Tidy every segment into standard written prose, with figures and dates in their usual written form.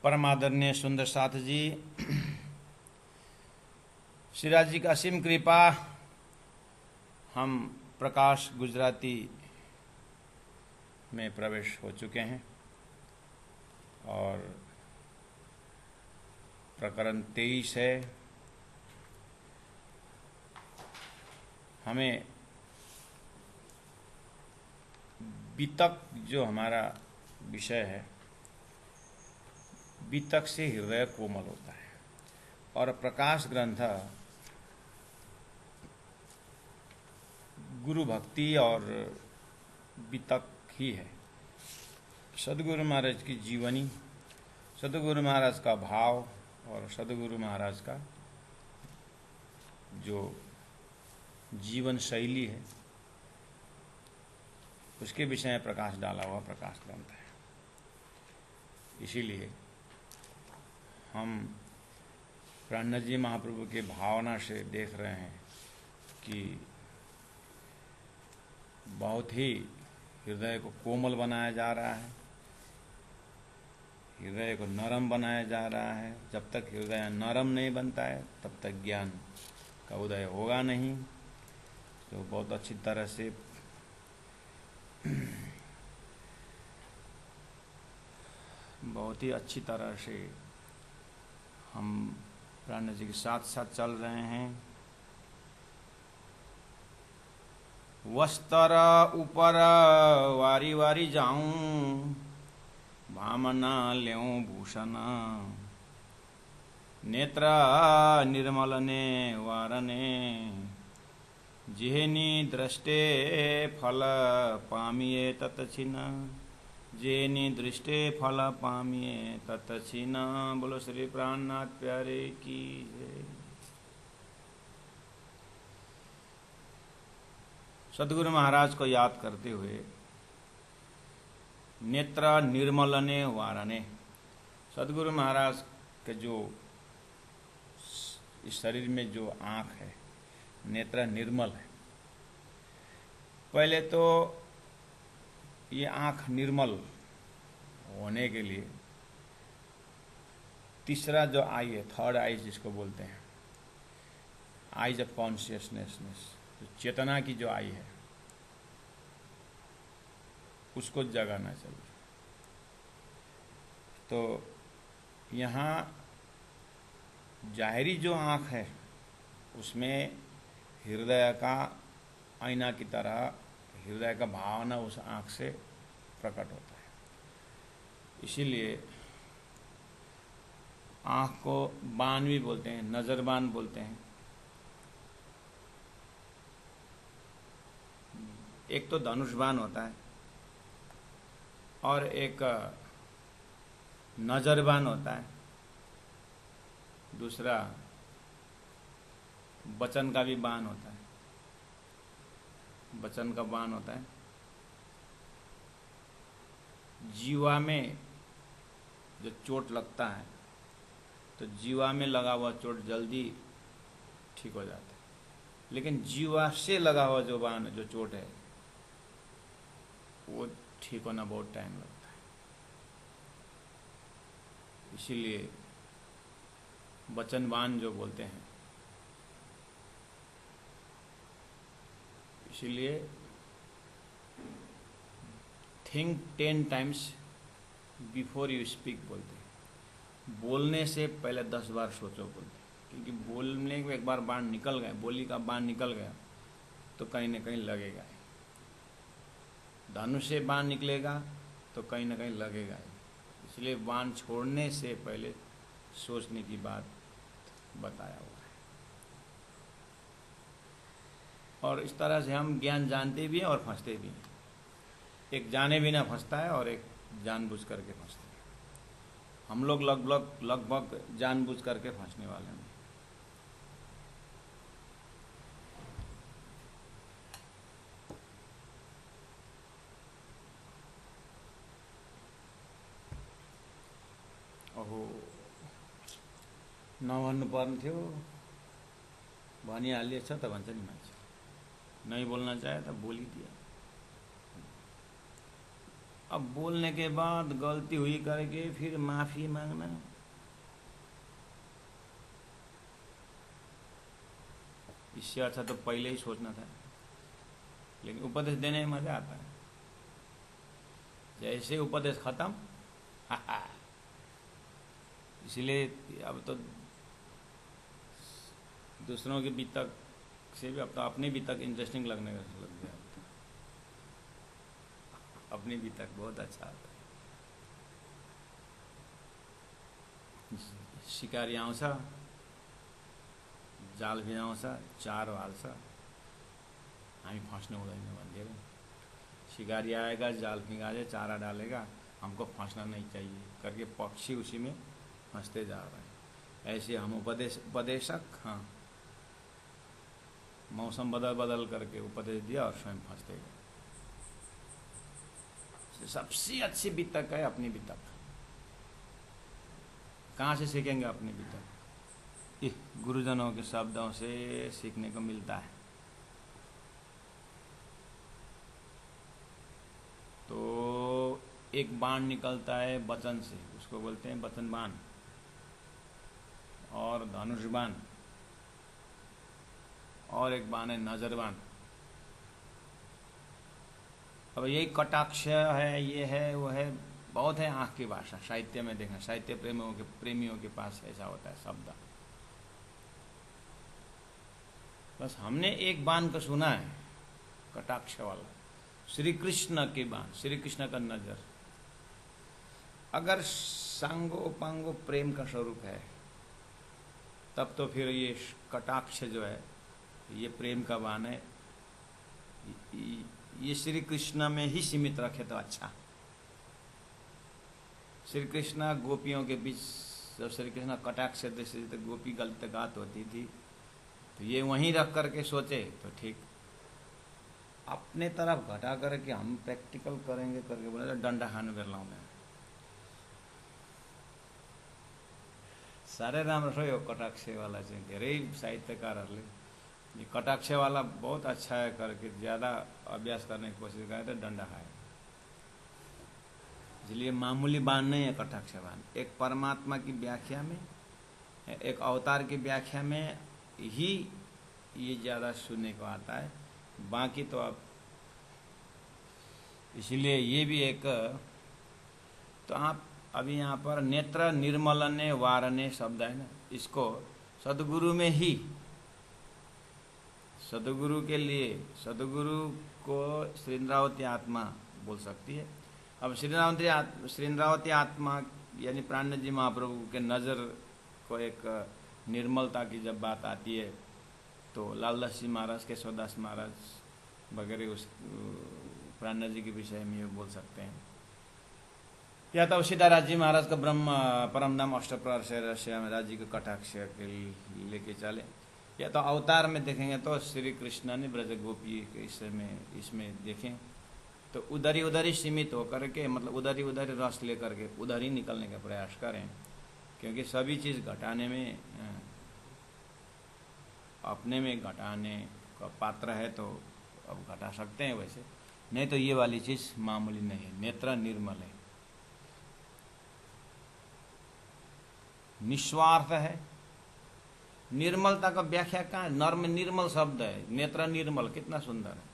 परम आदरणीय सुंदर साथ जी, श्रीराज जी का असीम कृपा, हम प्रकाश गुजराती में प्रवेश हो चुके हैं और प्रकरण 23 है। हमें बीतक जो हमारा विषय है, बीतक से हृदय कोमल होता है और प्रकाश ग्रंथ गुरु भक्ति और बीतक ही है। सदगुरु महाराज की जीवनी, सदगुरु महाराज का भाव और सदगुरु महाराज का जो जीवन शैली है, उसके विषय में प्रकाश डाला हुआ प्रकाश ग्रंथ है। इसीलिए हम प्राणनाथ जी महाप्रभु के भावना से देख रहे हैं कि बहुत ही हृदय को कोमल बनाया जा रहा है, हृदय को नरम बनाया जा रहा है। जब तक हृदय नरम नहीं बनता है तब तक ज्ञान का उदय होगा नहीं। तो बहुत अच्छी तरह से बहुत ही अच्छी तरह से हम प्राणनाथ जी के साथ साथ चल रहे हैं। वस्त्र ऊपर वारी वारी जाऊं, भामना ल्यों भूषण, नेत्र निर्मल ने वारने, जिहनी दृष्टे फल पामिये ततछिन, जेनी दृष्टे फल पामिये ततछिन। बोलो श्री प्राणनाथ प्यारे की जय। सदगुरु महाराज को याद करते हुए, नेत्र निर्मलने वारने, सदगुरु महाराज के जो इस शरीर में जो आँख है, नेत्र निर्मल है। पहले तो ये आँख निर्मल होने के लिए तीसरा जो आई है, थर्ड आई जिसको बोलते हैं, आईज ऑफ कॉन्शियसनेस, तो चेतना की जो आई है उसको जगाना चाहिए। तो यहाँ जाहिरी जो आँख है उसमें हृदय का आईना की तरह हृदय का भावना उस आँख से प्रकट होता है। इसीलिए आँख को बाण भी बोलते हैं, नजरबान बोलते हैं। एक तो धनुषबान होता है और एक नजरबान होता है, दूसरा वचन का भी बाण होता है। वचन का बाण होता है जीवा में जो चोट लगता है, तो जीवा में लगा हुआ चोट जल्दी ठीक हो जाता है, लेकिन जीवा से लगा हुआ जो बाण जो चोट है वो ठीक होना बहुत टाइम लगता है। इसीलिए वचनबान जो बोलते हैं, इसीलिए think 10 times before you speak बोलते हैं। बोलने से पहले 10 बार सोचो बोलते हैं, क्योंकि बोलने में एक बार बाण निकल गया, बोली का बाण निकल गया तो कहीं ना कहीं लगेगा। धनुष से बाण निकलेगा तो कहीं ना कहीं लगेगा। इसलिए बाण छोड़ने से पहले सोचने की बात बताया हुआ है। और इस तरह से हम ज्ञान जानते भी हैं और फंसते भी हैं। एक जाने बिना फंसता है और एक जानबूझ करके फंसता है। हम लोग लगभग जानबूझ करके फंसने वाले हैं। ओहो, नभन्नु पर्ने थियो, भनिहालिएछ त भन्छ नि मान्छे। नहीं बोलना चाहे तो बोल ही दिया। अब बोलने के बाद गलती हुई करके फिर माफी मांगना, इससे अच्छा तो पहले ही सोचना था। लेकिन उपदेश देने में मजा आता है, जैसे उपदेश खत्म इसलिए अब तो दूसरों के बीतक से भी अब तो अपने बीतक इंटरेस्टिंग लगने लग गया। अपनी बीतक बहुत अच्छा आता है। शिकारी आउँछ, जाल भिजाउँछ, चारो हाल्छ, हामी फँस्नु हुँदैन भनिदिएर। शिकारी आएगा, जाल भिगा दे, चारा डालेगा, हमको फंसना नहीं चाहिए करके पक्षी उसी में फंसते जा रहे हैं। ऐसे हम उपदेशक, हाँ, मौसम बदल बदल करके उपदेश दिया और स्वयं फंसते गए। सबसे अच्छी बीतक है अपनी बीतक। कहाँ से सीखेंगे अपनी बीतक? गुरुजनों के शब्दों से सीखने को मिलता है। तो एक बाण निकलता है वचन से, उसको बोलते हैं वचन बाण, और धनुष बाण, और एक बाण है नजर बाण। अब यही कटाक्ष है, ये है, वो है, बहुत है आंख की भाषा। साहित्य में देखना, साहित्य प्रेमियों के पास ऐसा होता है शब्द। बस हमने एक बाण को सुना है, कटाक्ष वाला, श्री कृष्ण के बाण, श्री कृष्ण का नजर। अगर सांगो पांगो प्रेम का स्वरूप है, तब तो फिर ये कटाक्ष जो है, ये प्रेम का बाण है। ये श्री कृष्ण में ही सीमित रखे तो अच्छा। श्री कृष्ण गोपियों के बीच, जब श्री कृष्ण कटाक्ष से तो गोपी गलतगात होती थी, तो ये वहीं रख करके सोचे तो ठीक। अपने तरफ घटा करके हम प्रैक्टिकल करेंगे करके बोले तो डंडा खाने बेला में साह्रै राम्रो छ यो कटाक्ष वाला चाहिँ। धेरै साहित्यकारहरूले ये कटाक्ष वाला बहुत अच्छा है करके ज्यादा अभ्यास करने की कोशिश करे तो डंडा खाए। इसलिए मामूली बाण नहीं है कटाक्ष बाण। एक परमात्मा की व्याख्या में, एक अवतार की व्याख्या में ही ये ज्यादा सुनने को आता है। बाकी तो अब इसलिए ये भी एक, तो आप अभी यहाँ पर नेत्र निर्मलने वारने शब्द है ना, इसको सदगुरु में ही, सदगुरु के लिए, सदगुरु को श्रीन्द्रावती आत्मा बोल सकती है। अब श्रीन्द्रावती आत्मा यानी प्राणनाथ जी महाप्रभु के नज़र को एक निर्मलता की जब बात आती है, तो लालदास जी महाराज, केशवदास महाराज वगैरह उस प्राणनाथ जी के विषय में ये बोल सकते हैं। या तो सीताराज जी महाराज का ब्रह्म परमधाम अष्टप्रहर से राज जी के कटाक्ष के लेके चले। या तो अवतार में देखेंगे तो श्री कृष्ण ने ब्रज गोपी के इसमें देखें तो उधर ही सीमित होकर के, मतलब उधर ही रस लेकर के उधर ही निकलने का प्रयास करें। क्योंकि सभी चीज़ घटाने में, अपने में घटाने का पात्र है तो अब घटा सकते हैं, वैसे नहीं तो ये वाली चीज़ मामूली नहीं है। नेत्र निर्मल है, निस्वार्थ है। निर्मलता का व्याख्या कहाँ? नर्म निर्मल शब्द है, नेत्र निर्मल, कितना सुंदर है।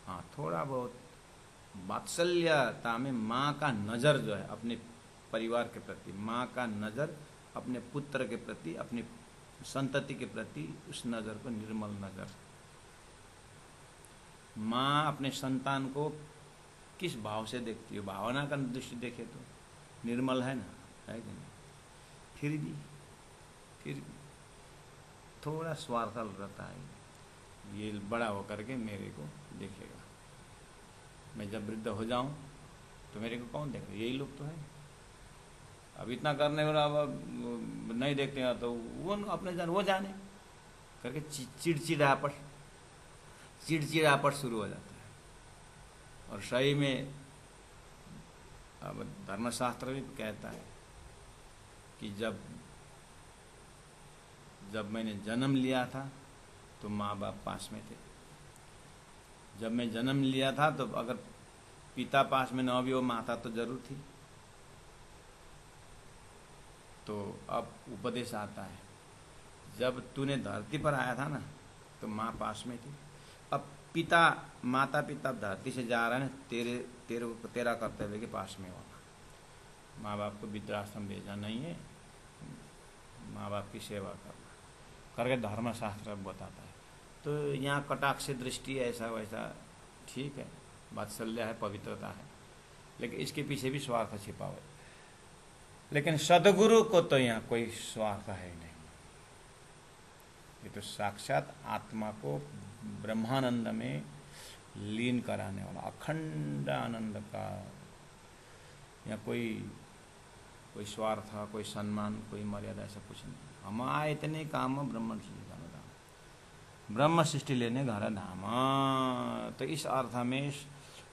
हाँ, थोड़ा बहुत वात्सल्यता में माँ का नजर जो है अपने परिवार के प्रति, माँ का नजर अपने पुत्र के प्रति, अपनी संतति के प्रति, उस नजर को निर्मल नजर। माँ अपने संतान को किस भाव से देखती है? भावना का दृष्टि देखे तो निर्मल है ना, है कि नहीं? फिर थोड़ा स्वार्थल रहता है, ये बड़ा होकर के मेरे को देखेगा। मैं जब वृद्ध हो जाऊं तो मेरे को कौन देखेगा? यही लोग तो है। अब इतना करने वाला अब नहीं देखते हैं तो वो अपने जान वो जाने करके चिड़चिड़ापट शुरू हो जाता है। और सही में अब धर्मशास्त्र भी कहता है कि जब मैंने जन्म लिया था तो माँ बाप पास में थे। जब मैं जन्म लिया था तो अगर पिता पास में न भी हो, माता तो जरूर थी। तो अब उपदेश आता है, जब तूने धरती पर आया था ना तो माँ पास में थी। अब पिता माता पिता धरती से जा रहे हैं, तेरा कर्तव्य के पास में होना। माँ बाप को वृद्धाश्रम भेजना नहीं है, माँ बाप की सेवा करना करके धर्मशास्त्र बताता है। तो यहाँ कटाक्ष दृष्टि ऐसा वैसा ठीक है, वात्सल्य है, पवित्रता है, लेकिन इसके पीछे भी स्वार्थ छिपा हुआ है। लेकिन सदगुरु को तो यहाँ कोई स्वार्थ है नहीं। ये तो साक्षात आत्मा को ब्रह्मानंद में लीन कराने वाला अखंड आनंद का। यहाँ कोई स्वार्थ, कोई सम्मान, कोई मर्यादा ऐसा कुछ नहीं। हम आए इतने काम ब्रह्म सृष्टि लेने घर धाम। तो इस अर्थ में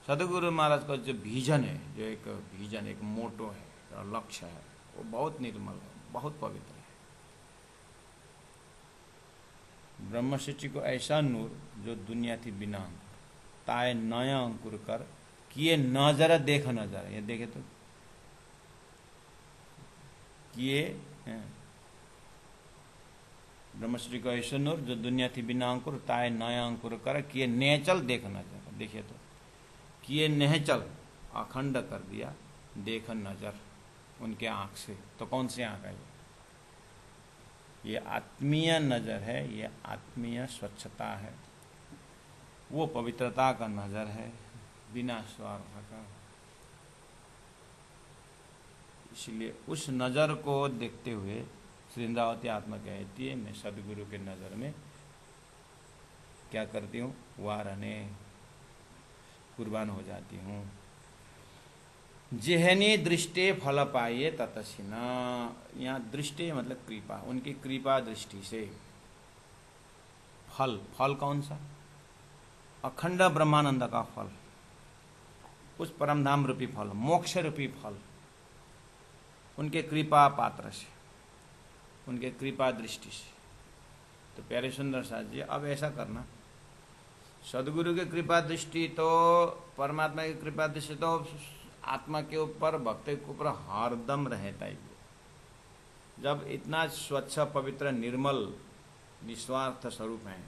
सदगुरु महाराज का जो विजन है, जो एक विजन, एक मोटो है, लक्ष्य है, वो बहुत निर्मल है, बहुत पवित्र है। ब्रह्म सृष्टि को ऐसा नूर जो दुनिया थी बिना अंकुर, ताए नया अंकुर कर किए नजर देख नजर। ये देखे तो किए ब्रह्म सृष्टि को ऐसा नूर जो दुनिया थी बिना अंकुर, ताए नया अंकुर कर किए नेचल देख नजर। देखिए तो किए नेचल अखंड कर दिया देख नजर उनके आंख से। तो कौन सी आंख है ये आत्मीय नजर है, ये आत्मीय स्वच्छता है, वो पवित्रता का नजर है, बिना स्वार्थ का। इसलिए उस नजर को देखते हुए श्रृंदावती आत्मा कहती है, मैं सदगुरु के नजर में क्या करती हूँ, वारने कुर्बान हो जाती हूँ। जेहनी दृष्टि फल पाइए ततसिना। यहाँ दृष्टि मतलब कृपा, उनकी कृपा दृष्टि से फल कौन सा, अखंड ब्रह्मानंद का फल, उस परमधाम रूपी फल, मोक्ष रूपी फल, उनके कृपा पात्र से, उनके कृपा दृष्टि से। तो प्यारे सुंदर साथ जी, अब ऐसा करना, सदगुरु की कृपा दृष्टि तो, परमात्मा की कृपा दृष्टि तो आत्मा के ऊपर, भक्त के ऊपर हरदम रहता ही। जब इतना स्वच्छ पवित्र निर्मल निस्वार्थ स्वरूप है,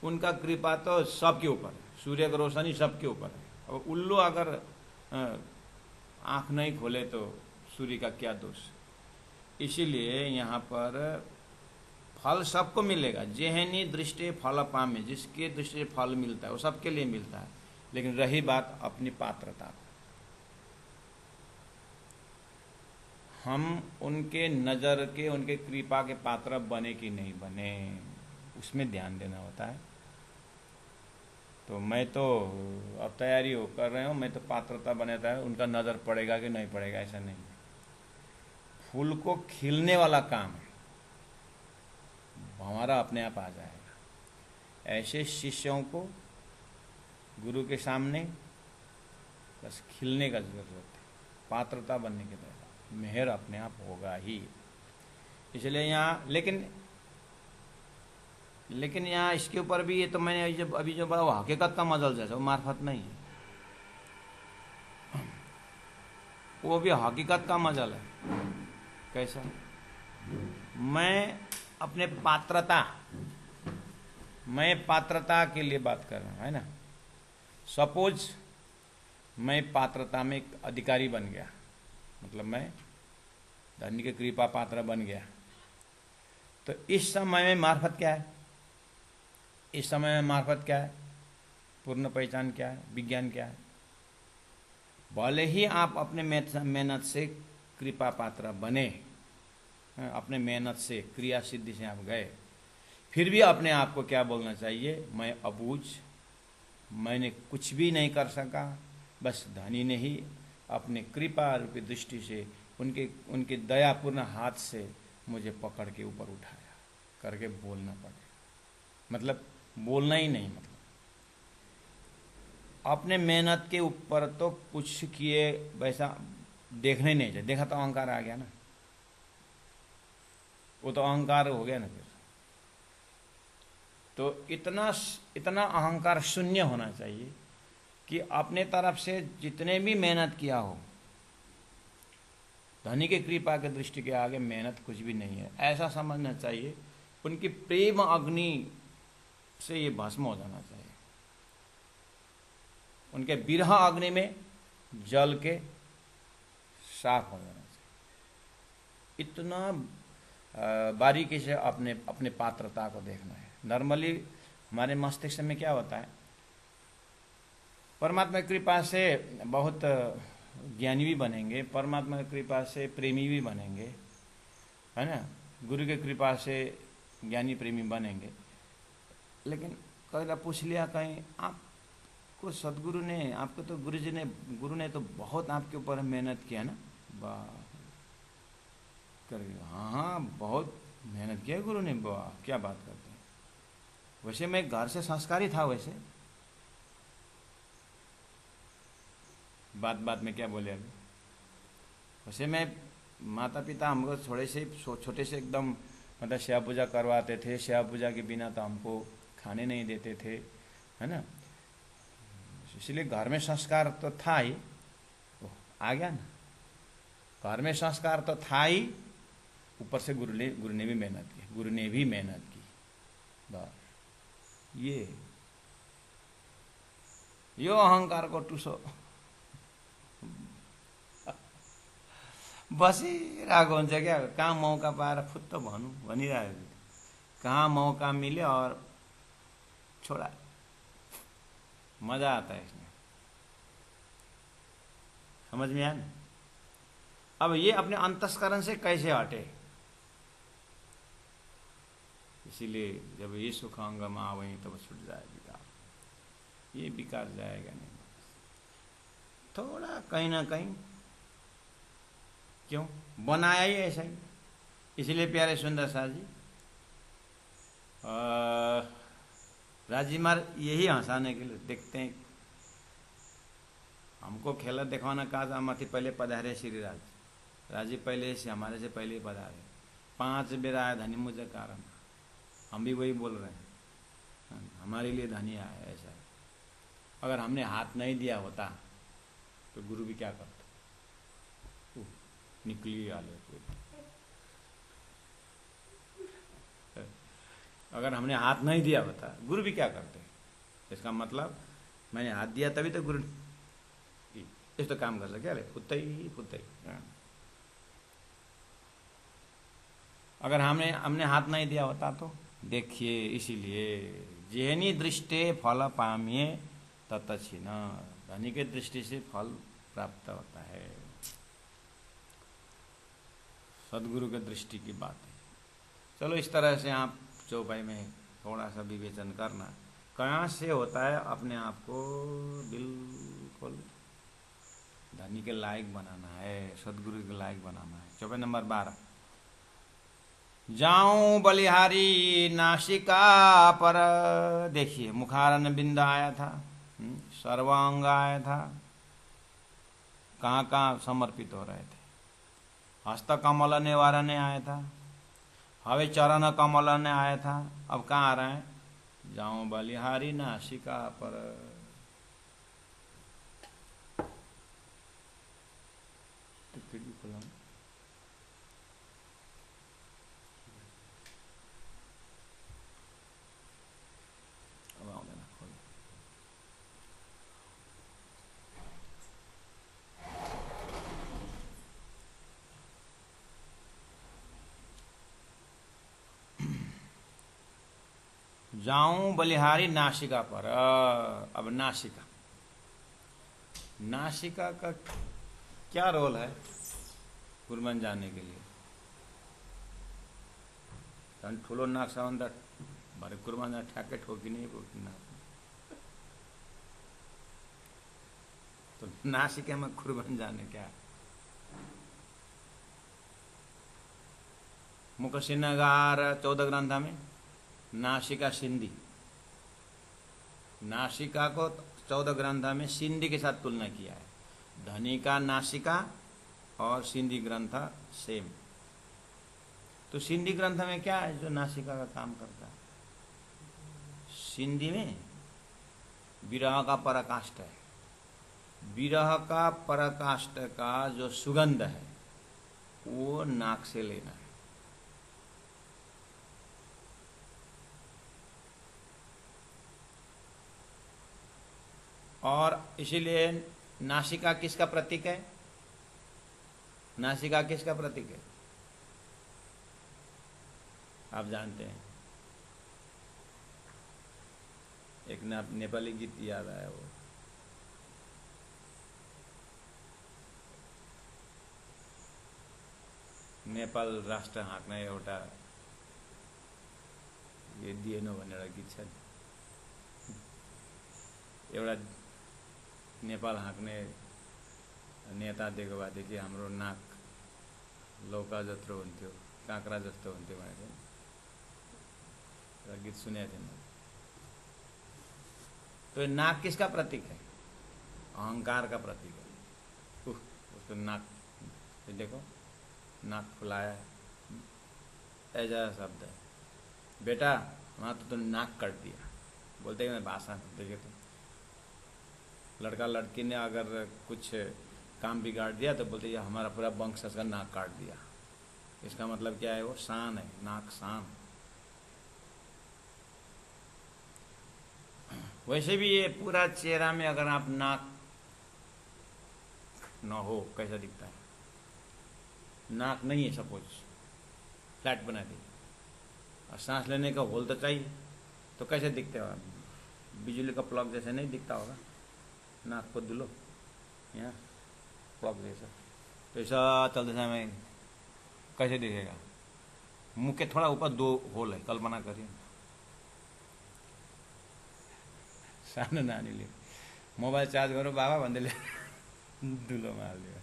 उनका कृपा तो सबके ऊपर है, सूर्य की रोशनी सबके ऊपर है। और उल्लू अगर आंख नहीं खोले तो सूर्य का क्या दोष। इसीलिए यहाँ पर फल सबको मिलेगा। जेहनी दृष्टि फल पामे, जिसके दृष्टि से फल मिलता है वो सबके लिए मिलता है। लेकिन रही बात अपनी पात्रता, हम उनके नजर के, उनके कृपा के पात्र बने कि नहीं बने, उसमें ध्यान देना होता है। तो मैं तो अब तैयारी कर रहे हूँ, मैं तो पात्रता बनाता है, उनका नजर पड़ेगा कि नहीं पड़ेगा ऐसा नहीं। फूल को खिलने वाला काम है, हमारा अपने आप आ जाएगा। ऐसे शिष्यों को गुरु के सामने बस खिलने का जरूरत है, पात्रता बनने के बाद मेहर अपने आप होगा ही। इसलिए यहाँ लेकिन यहाँ इसके ऊपर भी, ये तो मैंने जब अभी जो बोला वो हकीकत का मजल जैसा, वो मार्फत नहीं है, वो भी हकीकत का मजल है। कैसा, मैं अपने पात्रता के लिए बात कर रहा हूं, है ना। सपोज मैं पात्रता में एक अधिकारी बन गया, मतलब मैं धन्य के कृपा पात्र बन गया। तो इस समय में मार्फत क्या है, इस समय में मार्फत क्या है, पूर्ण पहचान क्या है, विज्ञान क्या है। भले ही आप अपने मेहनत से कृपा पात्र बने, अपने मेहनत से क्रिया सिद्धि से आप गए, फिर भी अपने आप को क्या बोलना चाहिए, मैं अबूझ, मैंने कुछ भी नहीं कर सका, बस धनी ने ही अपने कृपा रूपी दृष्टि से, उनके दयापूर्ण हाथ से मुझे पकड़ के ऊपर उठाया करके बोलना पड़े। मतलब बोलना ही नहीं, मतलब अपने मेहनत के ऊपर तो कुछ किए वैसा देखने नहीं चाहिए। देखा तो अहंकार आ गया ना, वो तो अहंकार हो गया ना फिर। तो इतना अहंकार शून्य होना चाहिए कि अपने तरफ से जितने भी मेहनत किया हो, धनी की कृपा के दृष्टि के आगे मेहनत कुछ भी नहीं है, ऐसा समझना चाहिए। उनकी प्रेम अग्नि से ये भस्म हो जाना चाहिए, उनके विरह अग्नि में जल के साफ हो जाना चाहिए। इतना बारीकी से अपने अपने पात्रता को देखना है। नॉर्मली हमारे मस्तिष्क में क्या होता है, परमात्मा की कृपा से बहुत ज्ञानी भी बनेंगे, परमात्मा की कृपा से प्रेमी भी बनेंगे, है ना, गुरु की कृपा से ज्ञानी प्रेमी बनेंगे। लेकिन कहीं पूछ लिया कहीं, आपको सदगुरु ने, आपको तो गुरु ने तो बहुत आपके ऊपर मेहनत किया ना, वाह कर, हाँ हाँ बहुत मेहनत किया गुरु ने, वाह क्या बात करते हैं। वैसे मैं घर से संस्कारी था, वैसे बात बात में क्या बोले अभी, वैसे मैं माता पिता हमको छोटे से एकदम मतलब सेवा पूजा करवाते थे, सेवा पूजा के बिना तो हमको खाने नहीं देते थे, है ना। इसलिए घर में संस्कार तो था ही, आ गया ना, घर में संस्कार तो था ही, ऊपर से गुरु ने भी मेहनत की, गुरु ने भी मेहनत की, बस यो अहंकार को टूसो बसिरहेको हुन्छ क्या, कहाँ मौका पाएर फुत्त भनौँ भनिरहेको, कहाँ मौका मिले और छोड़ा, मजा आता है इसमें, समझ में आया ना। अब ये अपने अंतस्करण से कैसे हटे, इसीलिए जब ये सुखांग में आवही तब छूट जाए विकार, ये विकार जाएगा नहीं, थोड़ा कहीं ना कहीं, क्यों बनाया ही ऐसा ही। इसलिए प्यारे सुंदर सार जी, राजी मार यही हंसाने के लिए देखते हैं, हमको खेला दिखाना कहा माथि पहले पधारे श्री राजी पहले से हमारे से पहले पधारे, 5 बेर आया धनी मुझे कारण, हम भी वही बोल रहे हैं, हमारे लिए धनी आया ऐसा। अगर हमने हाथ नहीं दिया होता तो गुरु भी क्या करता, निकली आले कोई, अगर हमने हाथ नहीं दिया होता गुरु भी क्या करते। इसका मतलब मैंने हाथ दिया तभी तो गुरु इस तो काम कर सके, अरे फुत्ता ही अगर हमने हाथ नहीं दिया होता तो देखिए। इसीलिए जेहनी दृष्टि फल पामिए ततछिन, धनी के दृष्टि से फल प्राप्त होता है, सदगुरु के दृष्टि की बात है। चलो इस तरह से आप चौपाई में थोड़ा सा विवेचन करना, कहाँ से होता है अपने आप को बिल्कुल धनी के लायक बनाना है, सदगुरु के लायक बनाना है। चौपाई नंबर 12, जाऊं बलिहारी नासिका पर, देखिए मुखारन बिंद आया था, सर्वांग आया था, कहाँ कहाँ समर्पित हो रहे थे, हस्त कमल निवारण आया था, हवे चरण कमल ने आया था, अब कहाँ आ रहे हैं, जाऊं बलिहारी नासिका पर। जाऊं बलिहारी नासिका पर। अब नासिका, नासिका का क्या रोल है कुर्बान जाने के लिए, ठुलो नाक सावंदा भरे कुर्बान ठ्याक्कै ठोकिने ना, तो नासिका में कुर्बान जाने क्या, मुख सिन्नगार 14 ग्रंथ में नासिका सिंधी, नासिका को 14 ग्रंथ में सिंधी के साथ तुलना किया है। धनी का नासिका और सिंधी ग्रंथ सेम। तो सिंधी ग्रंथ में क्या है जो नासिका का काम करता है, सिंधी में विरह का पराकाष्ठ है, विरह का पराकाष्ठ का जो सुगंध है वो नाक से लेना है। और इसीलिए नासिका किसका प्रतीक है? नासिका किसका प्रतीक है? आप जानते हैं, एक नेपाली गीत याद आया, वो नेपाल राष्ट्र हाँक्ने एउटा यो दिएन भनेर गीत छ। एउटा नेपाल हाँक्ने नेता दिएको भएदेखि हाम्रो नाक लौका जत्रो हुन्थ्यो, काँक्रा जस्तो हुन्थ्यो भनेर गीत सुनेको थिएन। तो नाक किसका प्रतीक है? अहंकार का प्रतीक है। उसको नाक देखो, नाक फुलाया है, ऐसा शब्द है। बेटा वहाँ तो नाक काट दिया, बोलते हैं मैं भाषा देखे तो लड़का लड़की ने अगर कुछ काम बिगाड़ दिया तो बोलते हैं हमारा पूरा वंश का नाक काट दिया। इसका मतलब क्या है? वो शान है, नाक शान। वैसे भी ये पूरा चेहरा में अगर आप नाक न हो कैसा दिखता है? नाक नहीं है सपोज, फ्लैट बना दी और सांस लेने का होल तो चाहिए, तो कैसे दिखते हो आप? बिजली का प्लग जैसे नहीं दिखता होगा। नाक को दुलो यहाँ प्लग जैसा, तो ऐसा चलते समय कैसे दिखेगा? मुंह के थोड़ा ऊपर 2 होल है, कल्पना करिए। सानो नानीले मोबाइल चार्ज गरौँ बाबा भन्दैले दुलोमा हालिदियो।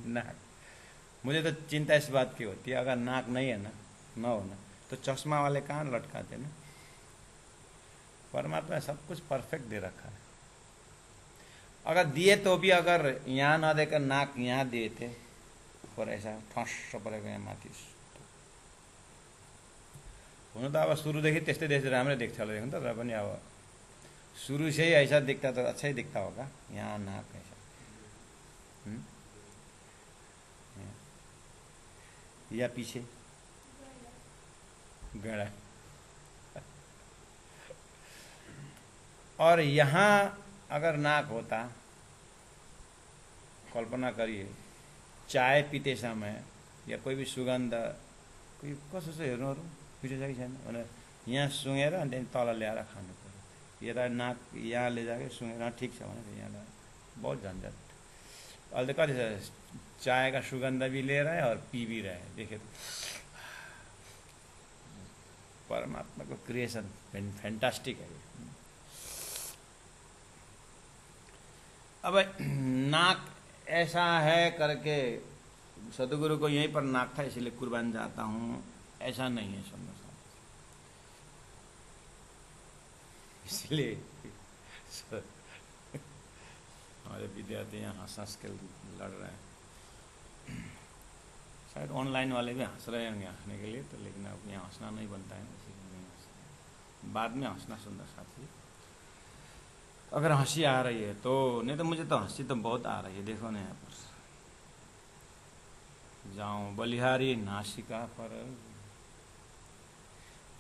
नाक, मुझे तो चिंता इस बात की होती है, अगर नाक नहीं है ना, न हो ना, तो चश्मा वाले कहाँ लटकाते ना। परमात्मा सब कुछ परफेक्ट दे रखा है। अगर दिए तो भी अगर यहाँ न देकर नाक यहाँ दिए थे और ऐसा ठस परेको यहाँ माथि, हुन त अब सुरुदेखि त्यस्तै देख्दै राम्रै देख्छ होला देखुन त, र पनि अब शुरू से ही ऐसा दिखता तो अच्छा ही दिखता होगा। यहाँ नाक ऐसा या पीछे गड़ा, और यहाँ अगर नाक होता, कल्पना करिए चाय पीते समय या कोई भी सुगन्ध कोही कसो छ हेर्नुहरू पिरो छ कि छैन भनेर यहाँ सुँगेर अनि तल ल्याएर खानु पर्यो। यता नाक यहाँ ले जाके सुँगेर ठिक छ भने यहाँ बहुत झन्झट। अहिले त कति छ, चाय का सुगंध भी ले रहा है और पी भी रहा है। देखिए तो परमात्मा को क्रिएशन फैंटास्टिक है। अब नाक ऐसा है करके सदगुरु को यहीं पर नाक था इसलिए कुर्बान जाता हूँ, ऐसा नहीं है सुनना साथ। इसलिए हमारे विद्यार्थी यहाँ हंस हंस के लड़ रहे हैं, शायद ऑनलाइन वाले भी हंस रहे होंगे हंसने के लिए, तो लेकिन अब यहाँ हंसना नहीं बनता है, इसीलिए नहीं हंसना। बाद में हंसना सुंदर साथी, अगर हंसी आ रही है तो, नहीं तो मुझे तो हंसी तो बहुत आ रही है। देखो ना यहाँ पर, जाऊं बलिहारी नासिका पर,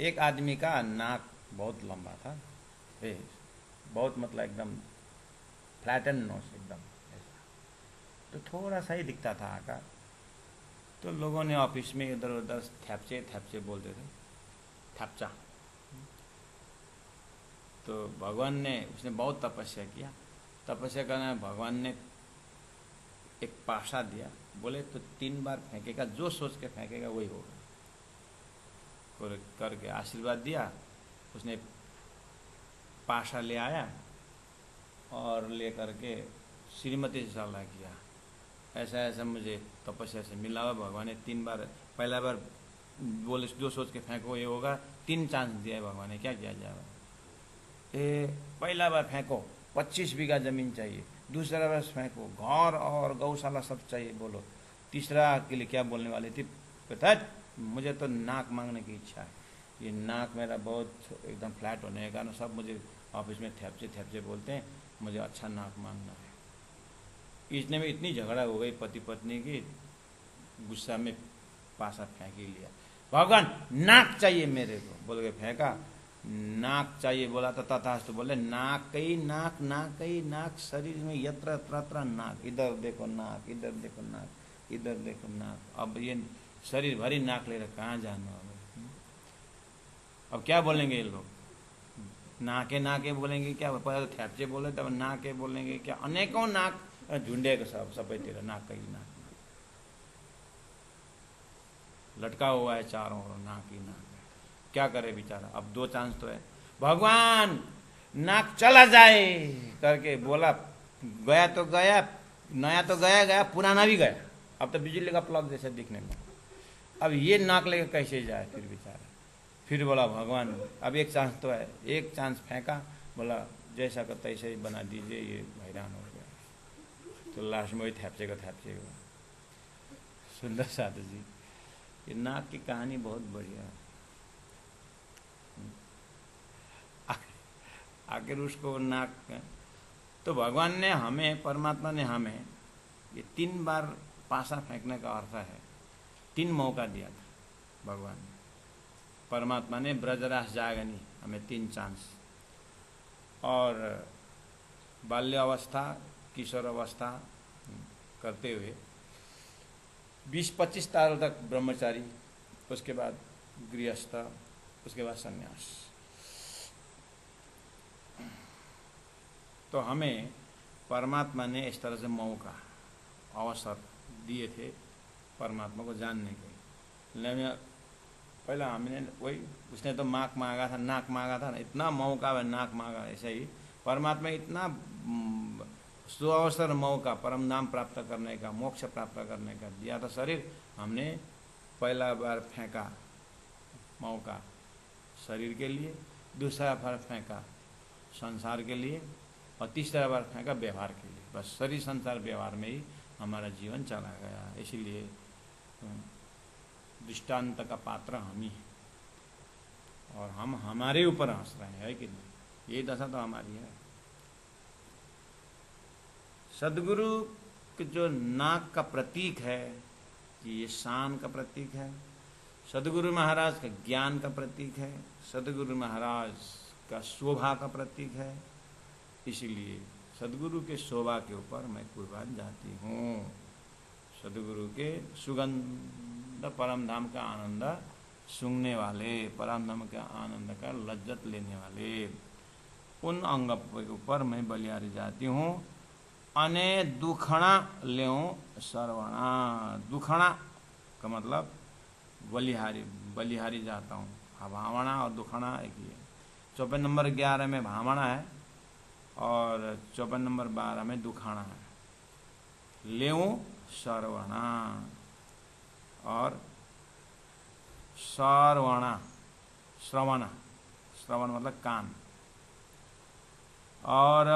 एक आदमी का नाक बहुत लंबा था, बहुत मतलब एकदम फ्लैटन नोस एकदम ऐसा, तो थोड़ा सा ही दिखता था आकार। तो लोगों ने ऑफिस में इधर उधर थैपचे थैपचे बोलते थे, थैपचा। तो भगवान ने, उसने बहुत तपस्या किया, तपस्या करने भगवान ने एक पाशा दिया, बोले तो 3 बार फेंकेगा, जो सोच के फेंकेगा वही होगा, करके आशीर्वाद दिया। उसने पाशा ले आया और ले करके श्रीमती से सलाह किया, ऐसा ऐसा मुझे तपस्या से मिला हुआ, भगवान ने 3 बार, पहला बार बोले जो सोच के फेंको ये होगा, 3 चांस दिया है भगवान ने, क्या किया जाएगा? पहला बार फेंको 25 बीघा जमीन चाहिए, दूसरा बार फेंको घर और गौशाला सब चाहिए, बोलो। तीसरा के लिए क्या बोलने वाली थी? पता मुझे तो नाक मांगने की इच्छा है। ये नाक मेरा बहुत एकदम फ्लैट होने के कारण सब मुझे ऑफिस में थैपचे थैपचे बोलते हैं, मुझे अच्छा नाक मांगना है। इतने में इतनी झगड़ा हो गई पति पत्नी की, गुस्सा में पासा फेंक ही लिया। भगवान नाक चाहिए मेरे को बोल के फेंका, नाक चाहिए बोला तो तथास्तु बोले नाक ही नाक, नाक ही नाक, शरीर में यत्र तत्र नाक, इधर देखो नाक, इधर देखो नाक, इधर देखो नाक। अब ये शरीर भरी नाक ले रहे, कहाँ जाना। अब क्या बोलेंगे ये लोग, नाके नाके बोलेंगे क्या, पहले तो थैपचे बोले तब नाके बोलेंगे क्या, अनेकों नाक झुंडे के सब सफेद नाक का ही नाक, लटका हुआ है चारों ओर नाक ही नाक है। क्या करे बेचारा, अब दो चांस तो है, भगवान नाक चला जाए करके बोला, गया तो गया, नया तो गया गया, पुराना भी गया, अब तो बिजली का प्लग जैसे दिखने में। अब ये नाक लेकर कैसे जाए फिर बेचारा। फिर बोला भगवान अब एक चांस तो है, एक चांस फेंका, बोला जैसा का तैसे ही बना दीजिए, ये हैरान हो गया। तो लास्ट में वही थैपचे का थैपचे हुआ। सुंदर साधु जी, ये नाक की कहानी बहुत बढ़िया। आखिर उसको नाक, तो भगवान ने हमें, परमात्मा ने हमें ये 3 बार पासा फेंकने का अर्थ है, 3 मौका दिया था भगवान ने, परमात्मा ने ब्रजरास जागनी हमें 3 चांस। और बाल्यावस्था, किशोर अवस्था करते हुए 20-25 साल तक ब्रह्मचारी, उसके बाद गृहस्थ, उसके बाद संन्यास। तो हमें परमात्मा ने इस तरह से मौका, अवसर दिए थे परमात्मा को जानने के। लेकिन पहले हमने वही, उसने तो नाक मांगा था, नाक मांगा था ना, इतना मौका है नाक मांगा। ऐसे ही परमात्मा इतना सुअवसर मौका परम धाम प्राप्त करने का, मोक्ष प्राप्त करने का दिया था शरीर, हमने पहला बार फेंका मौका शरीर के लिए, दूसरा बार फेंका संसार के लिए, और तीसरा बार फेंका व्यवहार के लिए। बस शरीर संसार व्यवहार में ही हमारा जीवन चला गया। इसीलिए दृष्टांत का पात्र हम ही हैं, और हम हमारे ऊपर हंस रहे हैं, है कि नहीं। ये दशा तो हमारी है। सदगुरु के जो नाक का प्रतीक है, ये शान का प्रतीक है, सदगुरु महाराज का ज्ञान का प्रतीक है, सदगुरु महाराज का शोभा का प्रतीक है। इसीलिए सदगुरु के शोभा के ऊपर मैं कुर्बान जाती हूँ। सदगुरु के सुगंध परम धाम का आनंद सूंघने वाले, परम धाम का आनंद का लज्जत लेने वाले उन अंग के ऊपर मैं बलिहारी जाती हूँ। अने दुखणा ल्यों सर्वणा, दुखणा का मतलब बलिहारी, बलिहारी जाता हूँ। भावना और दुखणा एक ही है। 54 नंबर 11 में भावना है और 54 नंबर 12 में दुखाना है। ल्यों सर्वणा और सर्वणा, श्रवण, श्रवण मतलब कान। और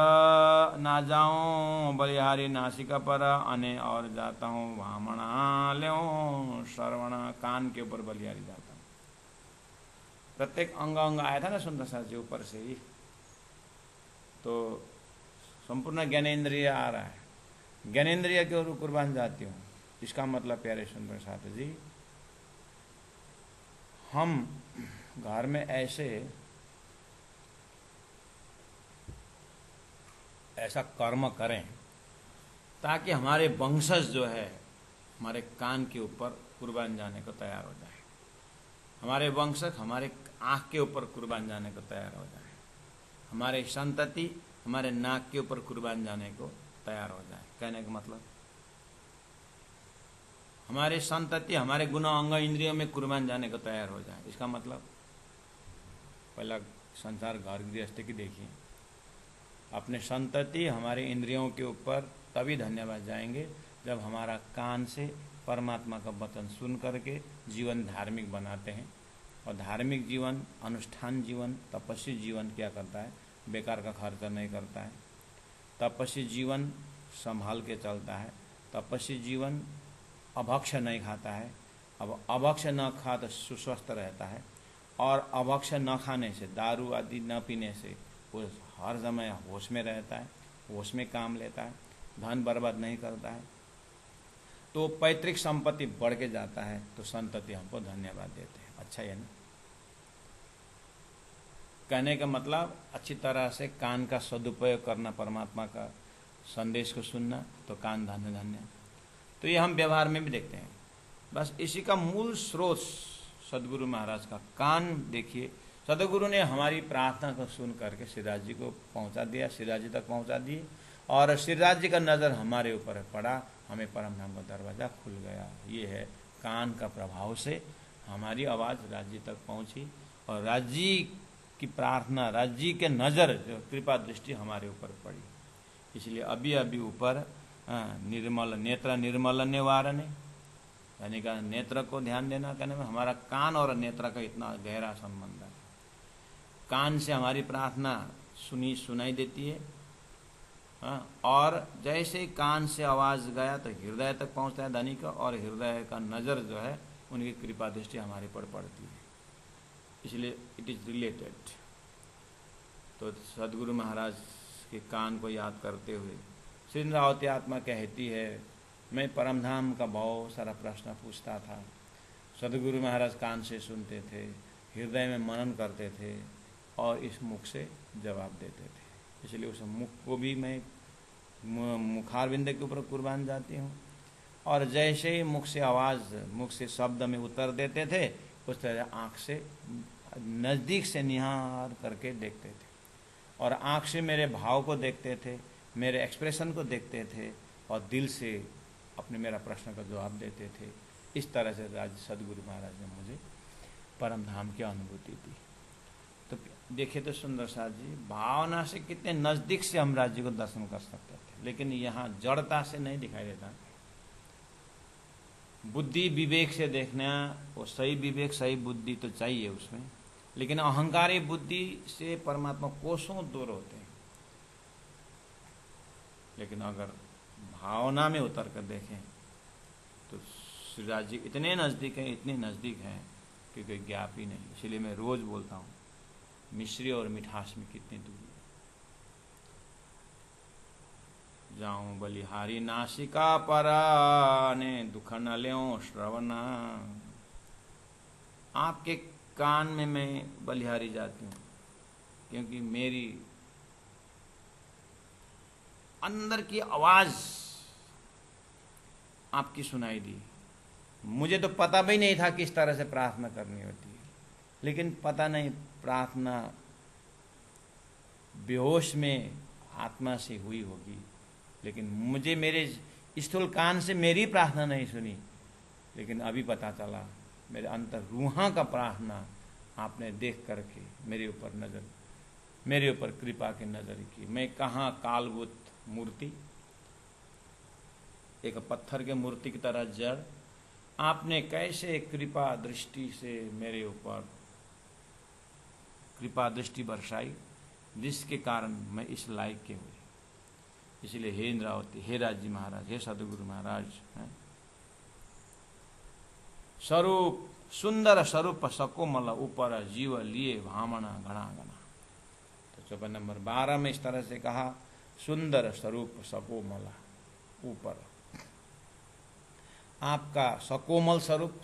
ना जाऊं बलिहारी नासिका पर, अने और जाता हूँ भामणा ल्यों श्रवण, कान के ऊपर बलिहारी जाता हूँ। प्रत्येक अंग अंग आया था ना सुंदर सा जी ऊपर से ही, तो संपूर्ण ज्ञानेन्द्रिय आ रहा है, ज्ञानेन्द्रिय के ओर कुर्बान जाती हूँ। इसका मतलब प्यारे सुंदर साथ जी, हम घर में ऐसा कर्म करें ताकि हमारे वंशज जो है हमारे कान के ऊपर कुर्बान जाने को तैयार हो जाए, हमारे वंशज हमारे आँख के ऊपर कुर्बान जाने को तैयार हो जाए, हमारे संतति हमारे नाक के ऊपर कुर्बान जाने को तैयार हो जाए। कहने का मतलब हमारे संतति हमारे गुण अंग इंद्रियों में कुर्बान जाने को तैयार हो जाए। इसका मतलब पहला संसार घर गृहस्थी की देखिए, अपने संतति हमारे इंद्रियों के ऊपर तभी धन्यवाद जाएंगे जब हमारा कान से परमात्मा का वचन सुन करके जीवन धार्मिक बनाते हैं। और धार्मिक जीवन, अनुष्ठान जीवन, तपस्वी जीवन क्या करता है, बेकार का खर्च नहीं करता है। तपस्वी जीवन संभाल के चलता है, तपस्वी जीवन अभक्ष्य नहीं खाता है। अब अभक्ष्य न खा तो सुस्वस्थ रहता है, और अभक्ष्य न खाने से, दारू आदि न पीने से वो हर समय होश में रहता है, होश में काम लेता है, धन बर्बाद नहीं करता है, तो पैतृक संपत्ति बढ़ के जाता है, तो संतति हमको धन्यवाद देते हैं। अच्छा है ना। कहने का मतलब अच्छी तरह से कान का सदुपयोग करना, परमात्मा का संदेश को सुनना, तो कान धन्य धन्य। तो ये हम व्यवहार में भी देखते हैं। बस इसी का मूल स्रोत सदगुरु महाराज का कान देखिए। सदगुरु ने हमारी प्रार्थना को सुन करके श्रीराज जी को पहुंचा दिया, श्रीराज जी तक पहुंचा दिए, और श्रीराज जी का नज़र हमारे ऊपर पड़ा, हमें परम धाम का दरवाज़ा खुल गया। ये है कान का प्रभाव से हमारी आवाज़ राज्य जी तक पहुंची, और राज्य जी की प्रार्थना, राज्य जी के नज़र जो कृपा दृष्टि हमारे ऊपर पड़ी। इसलिए अभी अभी ऊपर निर्मल नेत्र निर्मल निवारण, यानी का नेत्र को ध्यान देना। कहने में हमारा कान और नेत्र का इतना गहरा संबंध है। कान से हमारी प्रार्थना सुनाई देती है, और जैसे ही कान से आवाज़ गया तो हृदय तक पहुंचता है धनी का, और हृदय का नज़र जो है उनकी कृपा दृष्टि हमारे पर पड़ती है। इसलिए इट इज़ रिलेटेड। तो सदगुरु महाराज के कान को याद करते हुए श्री इंद्रावती आत्मा कहती है, मैं परमधाम का बहुत सारा प्रश्न पूछता था, सदगुरु महाराज कान से सुनते थे, हृदय में मनन करते थे, और इस मुख से जवाब देते थे। इसलिए उस मुख को भी मैं मुखारविंद के ऊपर कुर्बान जाती हूँ, और जैसे ही मुख से आवाज़, मुख से शब्द में उत्तर देते थे, उस तरह आँख से नज़दीक से निहार करके देखते थे, और आँख से मेरे भाव को देखते थे, मेरे एक्सप्रेशन को देखते थे, और दिल से अपने मेरा प्रश्न का जवाब देते थे। इस तरह से सदगुरु महाराज ने मुझे परम धाम की अनुभूति दी। तो देखिए तो सुंदर साथ जी, भावना से कितने नज़दीक से हम राज्य को दर्शन कर सकते थे, लेकिन यहाँ जड़ता से नहीं दिखाई देता। बुद्धि विवेक से देखना, वो सही विवेक सही बुद्धि तो चाहिए उसमें, लेकिन अहंकारी बुद्धि से परमात्मा कोसों दूर होते हैं। लेकिन अगर भावना में उतर कर देखें तो श्रीराज जी इतने नज़दीक हैं, इतने नज़दीक हैं कि कोई ज्ञाप ही नहीं। इसलिए मैं रोज़ बोलता हूँ, मिश्री और मिठास में कितनी दूरी है। जाऊं बलिहारी नासिका परा ने दुख न ल्यों श्रवणा। आपके कान में मैं बलिहारी जाती हूँ, क्योंकि मेरी अंदर की आवाज आपकी सुनाई दी। मुझे तो पता भी नहीं था किस तरह से प्रार्थना करनी होती है, लेकिन पता नहीं प्रार्थना बेहोश में आत्मा से हुई होगी, लेकिन मुझे मेरे स्थूल कान से मेरी प्रार्थना नहीं सुनी, लेकिन अभी पता चला मेरे अंतर रूहां का प्रार्थना आपने देख करके मेरे ऊपर कृपा की नजर की। मैं कहाँ कालभूत मूर्ति, एक पत्थर के मूर्ति की तरह जड़, आपने कैसे कृपा दृष्टि से मेरे ऊपर कृपा दृष्टि बरसाई, जिसके कारण मैं इस लायक के हुए। इसलिए हे इंद्रावती, हे राजी महाराज, हे सदगुरु महाराज, स्वरूप सुंदर स्वरूप सकोमल ऊपर जीव लिए भामना घना घना। तो चौपाई नंबर 12 में इस तरह से कहा, सुंदर स्वरूप सकोमल ऊपर। आपका सकोमल स्वरूप,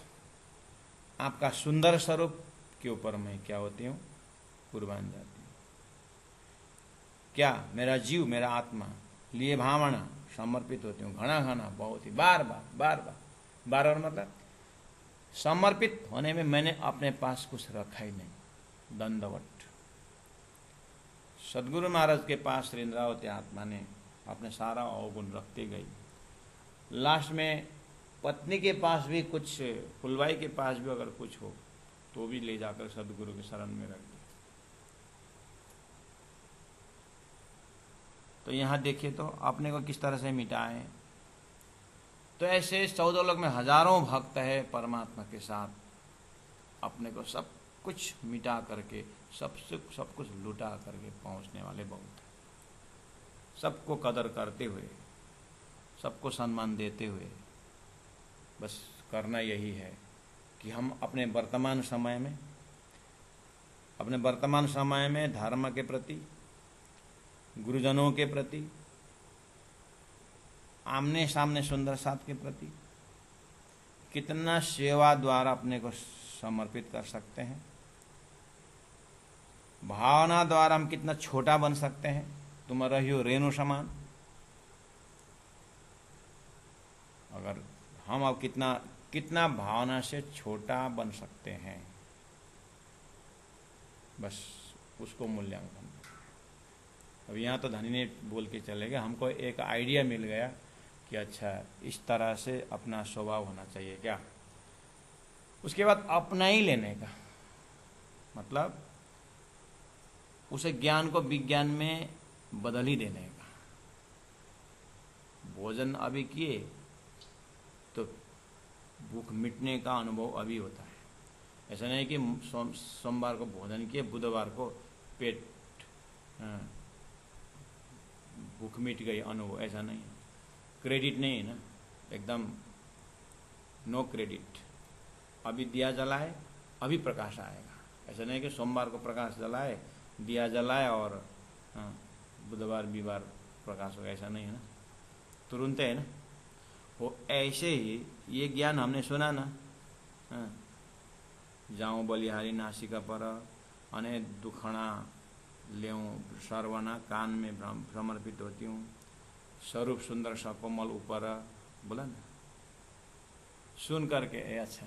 आपका सुंदर स्वरूप के ऊपर मैं क्या होती हूँ, कुर्बान जाती हूँ। क्या मेरा जीव, मेरा आत्मा लिए भावना समर्पित होती हूँ, घना घना, बहुत ही बार बार मतलब समर्पित होने में मैंने अपने पास कुछ रखा ही नहीं। दंडवट। सदगुरु महाराज के पास श्री इंद्रावती आत्मा ने अपने सारा अवगुण रखते गई। लास्ट में पत्नी के पास भी कुछ, फुलवाई के पास भी अगर कुछ हो तो भी ले जाकर सदगुरु के शरण में रख दिया। तो यहाँ देखिए तो अपने को किस तरह से मिटाए। तो ऐसे 14 लोक में हजारों भक्त है परमात्मा के साथ, अपने को सब कुछ मिटा करके, सब कुछ लुटा करके पहुंचने वाले बहुत। सबको कदर करते हुए, सबको सम्मान देते हुए, बस करना यही है कि हम अपने वर्तमान समय में अपने वर्तमान समय में धर्म के प्रति, गुरुजनों के प्रति, आमने सामने सुंदर साथ के प्रति कितना सेवा द्वारा अपने को समर्पित कर सकते हैं, भावना द्वारा हम कितना छोटा बन सकते हैं। तुम रहियो रेणु समान। अगर हम अब कितना भावना से छोटा बन सकते हैं, बस उसको मूल्यांकन। अब यहाँ तो धनी ने बोल के चले गए, हमको एक आइडिया मिल गया कि अच्छा इस तरह से अपना स्वभाव होना चाहिए क्या। उसके बाद अपना ही लेने का मतलब उसे ज्ञान को विज्ञान में बदल ही देने का। भोजन अभी किए तो भूख मिटने का अनुभव अभी होता है। ऐसा नहीं कि सोमवार को भोजन किए बुधवार को पेट भूख मिट गई अनुभव, ऐसा नहीं। क्रेडिट नहीं है ना, एकदम नो क्रेडिट। अभी दिया जलाए अभी प्रकाश आएगा। ऐसा नहीं कि सोमवार को प्रकाश जलाए, दिया जलाए और बुधवार बीवार प्रकाश होगा, ऐसा नहीं है ना, तुरंत है ना। वो ऐसे ही ये ज्ञान हमने सुना ना, जाऊँ बलिहारी नासिका पर अने दुखणा लेऊँ सर्वना, कान में समर्पित होती हूँ, स्वरूप सुंदर सकोमल ऊपर, बोला ना। सुन करके अच्छा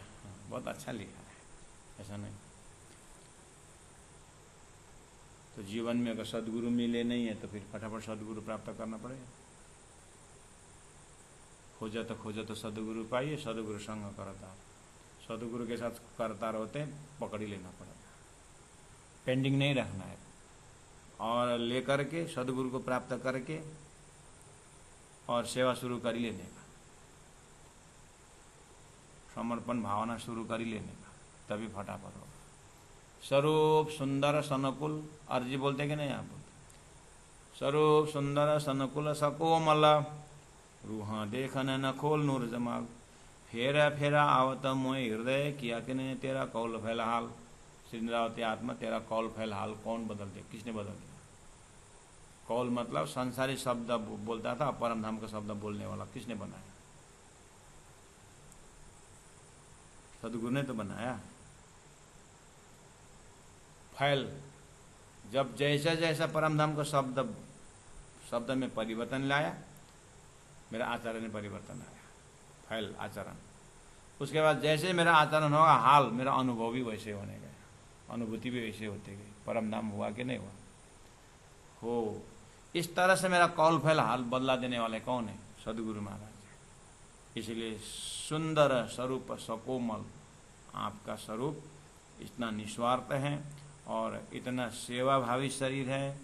बहुत अच्छा लिखा है, ऐसा नहीं। तो जीवन में अगर सदगुरु मिले नहीं है तो फिर फटाफट सदगुरु प्राप्त करना पड़ेगा। खोजा तो सदगुरु पाइए, सदगुरु संग करता। सदगुरु के साथ करता रहते पकड़ ही लेना पड़ेगा, पेंडिंग नहीं रखना है। और लेकर के सदगुरु को प्राप्त करके और सेवा शुरू कर ही लेने का, समर्पण भावना शुरू कर ही लेने का, तभी फटाफट होगा। स्वरूप सुंदर सनकुल, अर्जी बोलते कि नहीं आप बोलते। स्वरूप सुंदर सनकुल सकोमल, रूहा देखन न खोल नूर जमाल, फेरा फेरा आवत मोय हृदय, किया कि नहीं तेरा कौल फैल हाल। श्री इंद्रावती आत्मा तेरा कौल फैल हाल कौन बदल दे, किसने बदल दिया। कौल मतलब संसारी शब्द बोलता था, परम धाम का शब्द बोलने वाला किसने बनाया। सदगुरु ने तो बनाया। फैल, जब जैसा जैसा परम धाम का शब्द में परिवर्तन लाया, मेरा आचरण में परिवर्तन आया। फैल आचरण, उसके बाद जैसे मेरा आचरण होगा हाल, मेरा अनुभव भी वैसे होने गए, अनुभूति भी वैसे होते गई। परम धाम हुआ कि नहीं हुआ हो। इस तरह से मेरा कौल फैल हाल बदला देने वाले कौन है, सदगुरु महाराज। इसलिए सुंदर स्वरूप सकोमल, आपका स्वरूप इतना निस्वार्थ है और इतना सेवाभावी शरीर है,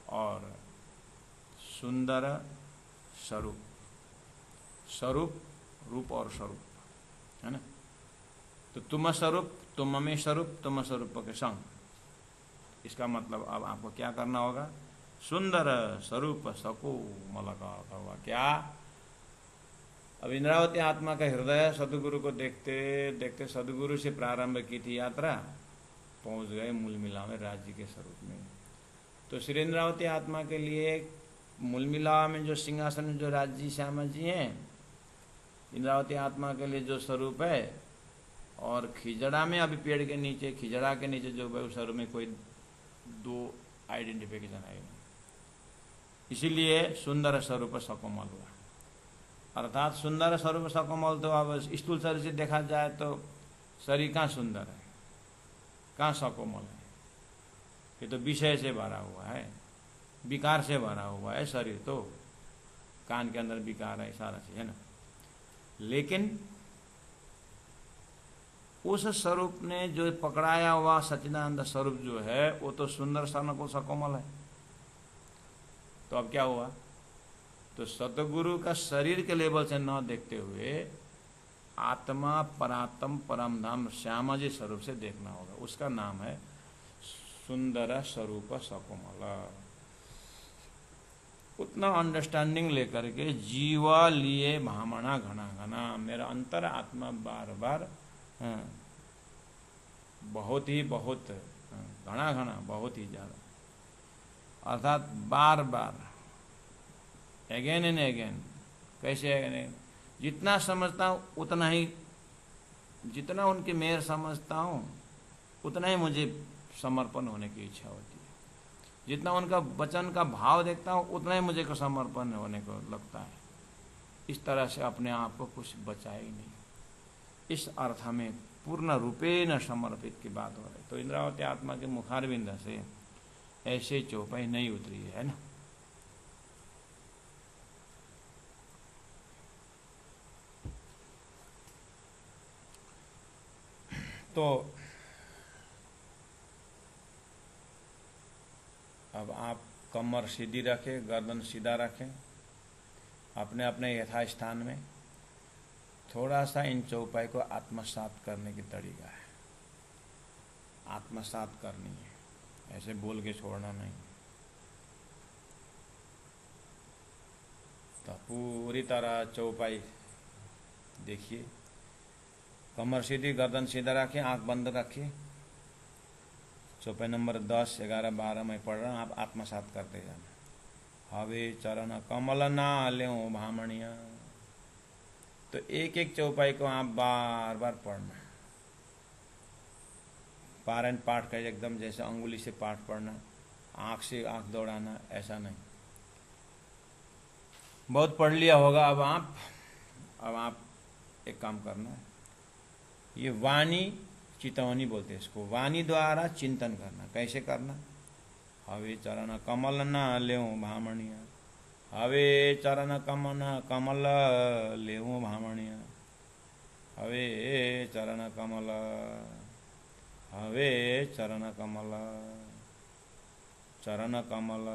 और सुंदर स्वरूप, स्वरूप रूप और स्वरूप है ना। तो तुम स्वरूप, तुम में स्वरूप, तुम स्वरूप के संग। इसका मतलब अब आपको क्या करना होगा, सुंदर स्वरूप सकोमल का हुआ क्या। अब इंद्रावती आत्मा का हृदय सदगुरु को देखते देखते सदगुरु से प्रारंभ की थी यात्रा, पहुंच गए मूल मिला में राज्य के स्वरूप में। तो श्री इंद्रावती आत्मा के लिए मूल मिला में जो सिंहासन में जो राज्य श्यामा जी हैं, इंद्रावती आत्मा के लिए जो स्वरूप है, और खिजड़ा में अभी पेड़ के नीचे, खिजड़ा के नीचे जो स्वरूप में कोई दो आइडेंटिफिकेशन है। इसीलिए सुंदर स्वरूप सकोमल हुआ। अर्थात सुंदर स्वरूप सकोमल, तो अब स्थूल शरीर से देखा जाए तो शरीर कहाँ सुंदर है, कहाँ सकोमल है। ये तो विषय से भरा हुआ है, विकार से भरा हुआ है शरीर। तो कान के अंदर विकार है, सारा चीज है ना। लेकिन उस स्वरूप ने जो पकड़ाया हुआ सच्चिदानंद स्वरूप जो है, वो तो सुंदर सनको सकोमल है। तो अब क्या हुआ, तो सतगुरु का शरीर के लेवल से न देखते हुए आत्मा परात्म परम धाम श्यामा जी स्वरूप से देखना होगा। उसका नाम है सुंदर स्वरूप सकोमल। उतना अंडरस्टैंडिंग लेकर के जीवा लिए भामणा घना घना, मेरा अंतर आत्मा बार बार बहुत ही बहुत, घना घना, बहुत ही ज़्यादा, अर्थात बार बार, अगेन एंड अगेन। कैसे अगेन? जितना समझता हूँ उतना ही, जितना उनकी मेहर समझता हूँ उतना ही मुझे समर्पण होने की इच्छा होती है। जितना उनका वचन का भाव देखता हूँ उतना ही मुझे को समर्पण होने को लगता है। इस तरह से अपने आप को कुछ बचा ही नहीं। इस अर्थ में पूर्ण रूपेण समर्पित की बात हो रही। तो इंद्रावती आत्मा के मुखारविंद से ऐसे चौपाई नहीं उतरी है ना। तो अब आप कमर सीधी रखें, गर्दन सीधा रखें अपने अपने यथास्थान में। थोड़ा सा इन चौपाई को आत्मसात करने की तरीका है। आत्मसात करनी है, ऐसे बोल के छोड़ना नहीं। तो पूरी तरह चौपाई देखिए, कमर सीधी, गर्दन सीधा रखें, आंख बंद रखिए। चौपाई नंबर 10, 11, 12 मैं पढ़ रहा हूँ, आप आत्मसात करते जाना। हवे चरण कमल ना ल्यों भामणिया। तो एक एक चौपाई को आप बार बार पढ़ना। पारायण पाठ का एकदम जैसे अंगुली से पाठ पढ़ना, आंख से आंख दौड़ाना, ऐसा नहीं। बहुत पढ़ लिया होगा अब आप एक काम करना है, ये वाणी चितवनी बोलते हैं इसको, वाणी द्वारा चिंतन करना। कैसे करना? हवे चरण कमल न ल्यों भामणिया, हवे चरण कमल ल्यों भामणिया, हवे चरण कमल, हवे चरण कमल, चरण कमल,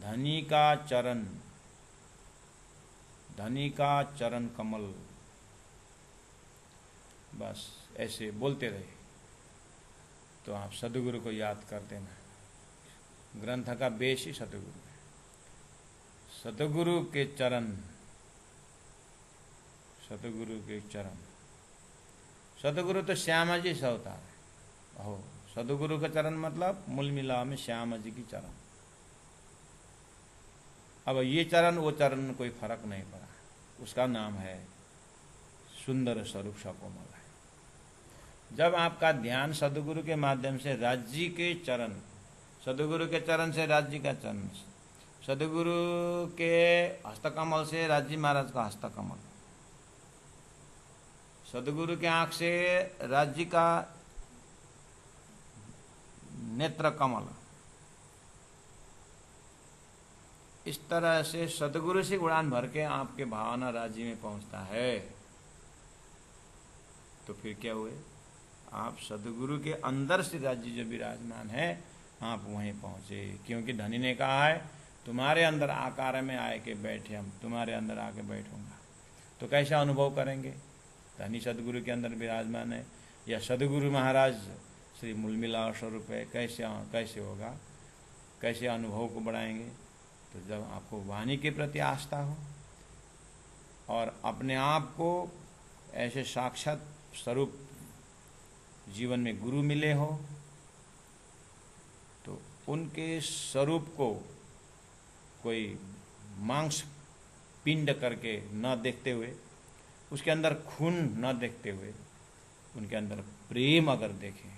धनी का चरण, धनी का चरण कमल। बस ऐसे बोलते रहे तो आप सदगुरु को याद करते ना। ग्रंथ का बेस ही सदगुरु है। सदगुरु के चरण, सदगुरु के चरण। सदगुरु तो श्यामा जी से अवतार है। हो, सदगुरु का चरण मतलब मूल मिला में श्यामा जी की चरण। अब ये चरण वो चरण कोई फर्क नहीं पड़ा, उसका नाम है सुंदर स्वरूप सकोमल है। जब आपका ध्यान सदगुरु के माध्यम से राज्य के चरण, सदगुरु के चरण से राज्य का चरण, सदगुरु के हस्तकमल से राज्य महाराज का हस्तकमल, सदगुरु के आंख से राज्य का नेत्र कमल, इस तरह से सदगुरु से उड़ान भर के आपके भावना राज्य में पहुंचता है। तो फिर क्या हुए? आप सदगुरु के अंदर से राज्य जो विराजमान है आप वहीं पहुंचे। क्योंकि धनी ने कहा है तुम्हारे अंदर आकार में आए के बैठे, हम तुम्हारे अंदर आके बैठूंगा। तो कैसा अनुभव करेंगे? धनी सदगुरु के अंदर विराजमान है या सदगुरु महाराज श्री मूलमिला स्वरूप है, कैसे होगा? कैसे अनुभव को बढ़ाएंगे? तो जब आपको वाणी के प्रति आस्था हो और अपने आप को ऐसे साक्षात स्वरूप जीवन में गुरु मिले हो, तो उनके स्वरूप को कोई मांस पिंड करके न देखते हुए, उसके अंदर खून न देखते हुए, उनके अंदर प्रेम अगर देखें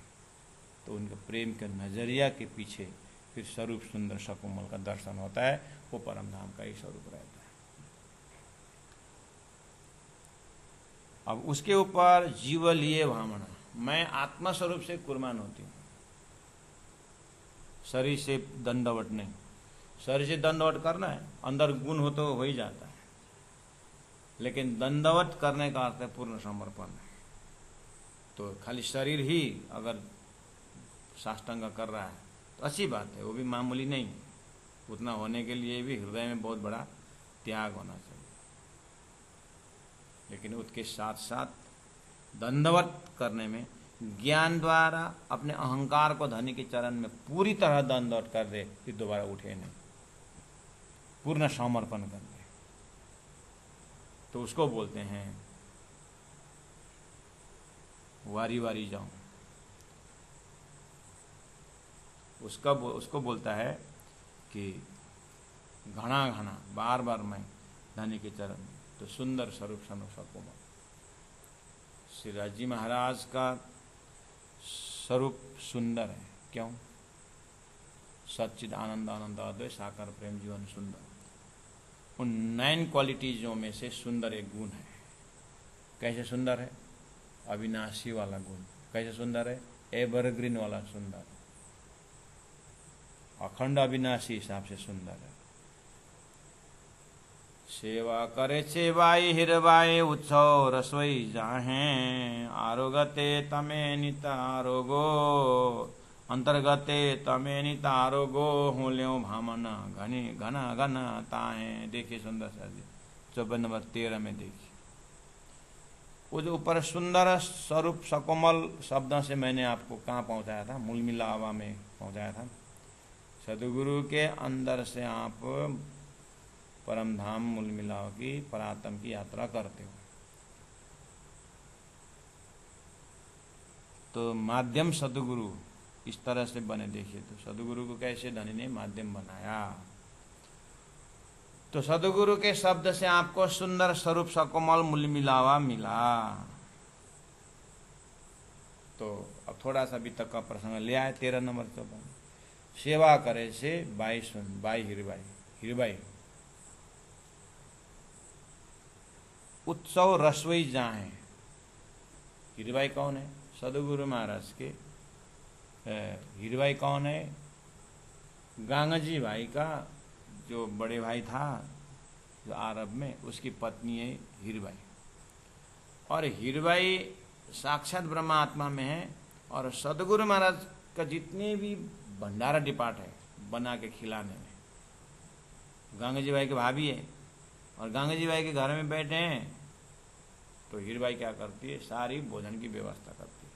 तो उनके प्रेम के नजरिया के पीछे फिर स्वरूप सुंदर सकोमल का दर्शन होता है। वो परम धाम का ही स्वरूप रहता है। अब उसके ऊपर जीव लिए भामना, मैं आत्मा स्वरूप से कुर्बान होती हूँ, शरीर से दंडवट नहीं। शरीर से दंडवट करना है, अंदर गुण हो तो हो ही जाता है, लेकिन दंडवट करने का अर्थ है पूर्ण समर्पण है। तो खाली शरीर ही अगर साष्टांग कर रहा है तो अच्छी बात है, वो भी मामूली नहीं है। उतना होने के लिए भी हृदय में बहुत बड़ा त्याग होना चाहिए। लेकिन उसके साथ साथ दंडवत करने में ज्ञान द्वारा अपने अहंकार को धनी के चरण में पूरी तरह दंडवत कर दे, फिर दोबारा उठे नहीं, पूर्ण समर्पण कर दे, तो उसको बोलते हैं वारी वारी जाऊं। उसको बोलता है कि घना घना बार बार मैं धनी के चरण, तो सुंदर स्वरूप सनु सकोमा। श्री राज जी महाराज का स्वरूप सुंदर है। क्यों? सच्चिद आनंद आनंद अद्वैत साकार प्रेम जीवन सुंदर। उन 9 क्वालिटीजों में से सुंदर एक गुण है। कैसे सुंदर है? अविनाशी वाला गुण। कैसे सुंदर है? एवरग्रीन वाला सुंदर, अखंड अविनाशी हिसाब से सुंदर है। सेवा करे छे बाई हिरबाई, उत्सव रसोई जाहे, आरोगते तमे नित आरोगो, अंतर्गते तमे नित आरोगो, हूँ ल्यों भामना घनी घना घना ताहे। देखिए सुंदर सा जी, 54 नंबर 13 में देखिए। वो जो ऊपर सुंदर स्वरूप सकोमल शब्दों से मैंने आपको कहाँ पहुंचाया था? मूल मिलावा में पहुंचाया था। सदगुरु के अंदर से आप परम धाम मूल मिलाव की परात्म की यात्रा करते हो। तो माध्यम सदगुरु इस तरह से बने। देखिए तो सदगुरु को कैसे धनी ने माध्यम बनाया। तो सदगुरु के शब्द से आपको सुंदर स्वरूप सकोमल मूल मिलावा मिला। तो अब थोड़ा सा अभी तक का प्रसंग ले आए 13 नंबर 54। सेवा करे से बाई सुन, बाई हिरबाई, हिरबाई उत्सव रसोई जाए। हिरबाई कौन है? सदगुरु महाराज के हिरबाई कौन है? गांगजी भाई का जो बड़े भाई था जो अरब में, उसकी पत्नी है हिरबाई। और हिरबाई साक्षात ब्रह्मात्मा में है। और सदगुरु महाराज का जितने भी भंडारा डिपार्ट है बना के खिलाने में, गांगजी भाई के भाभी है। और गांगजी भाई के घर में बैठे हैं तो हिरबाई क्या करती है? सारी भोजन की व्यवस्था करती है।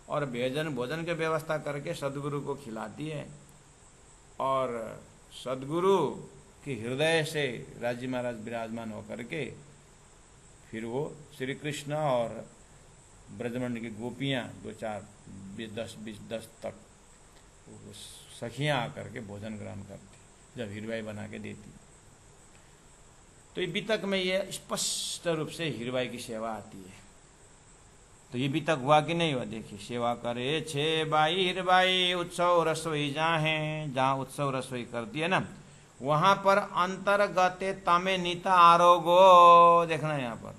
और भोजन की व्यवस्था करके सदगुरु को खिलाती है। और सदगुरु के हृदय से राजी महाराज विराजमान होकर के फिर वो श्री कृष्ण और ब्रजमंड की गोपियां 2-4 10 तक सखियां आकर के भोजन ग्रहण करती जब हिरबाई बना के देती। तो ये बीतक में ये स्पष्ट रूप से हिरबाई की सेवा आती है। तो ये बीतक हुआ कि नहीं हुआ? देखिए, सेवा करे छे बाई हिरबाई, उत्सव रसोई जाहे। जहाँ उत्सव रसोई करती है ना, वहां पर अंतर्गते तमे नीता आरोगो। देखना यहाँ पर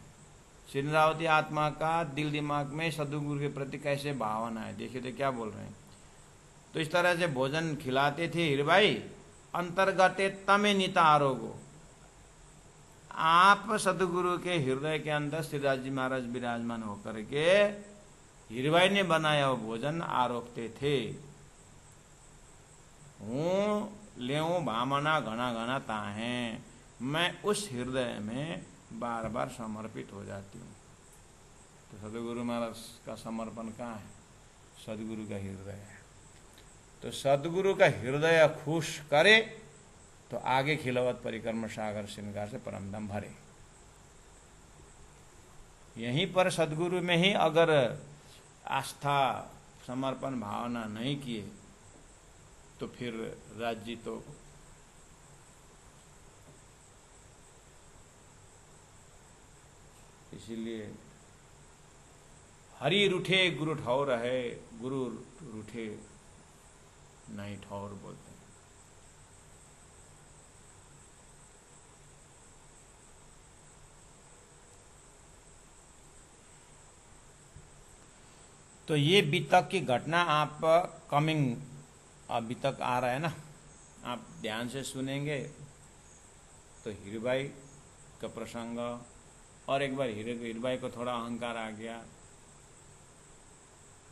श्रीरावती आत्मा का दिल दिमाग में सदगुरु के प्रति कैसे भावना है। देखिए तो क्या बोल रहे हैं। तो इस तरह से भोजन खिलाते थे हिरबाई। अंतर्गते तमे नीता आरोगो, आप सदगुरु के हृदय के अंदर श्रीराज जी महाराज विराजमान होकर के हिरबाई ने बनाया वो भोजन आरोपते थे। हूँ लेऊं भामना घना घना ताहे, मैं उस हृदय में बार बार समर्पित हो जाती हूँ। तो सदगुरु महाराज का समर्पण कहाँ है? सदगुरु का हृदय है। तो सदगुरु का हृदय खुश करे तो आगे खिलवत परिक्रम सागर श्रृंगार से परमधाम भरे। यहीं पर सदगुरु में ही अगर आस्था समर्पण भावना नहीं किए तो फिर राज्य तो इसीलिए हरि रूठे गुरु ठौर है, गुरु रूठे नहीं ठौर बोलते हैं। तो ये बीतक की घटना आप कमिंग अभी तक आ रहा है ना, आप ध्यान से सुनेंगे तो हिरबाई का प्रसंग। और एक बार हिरबाई को थोड़ा अहंकार आ गया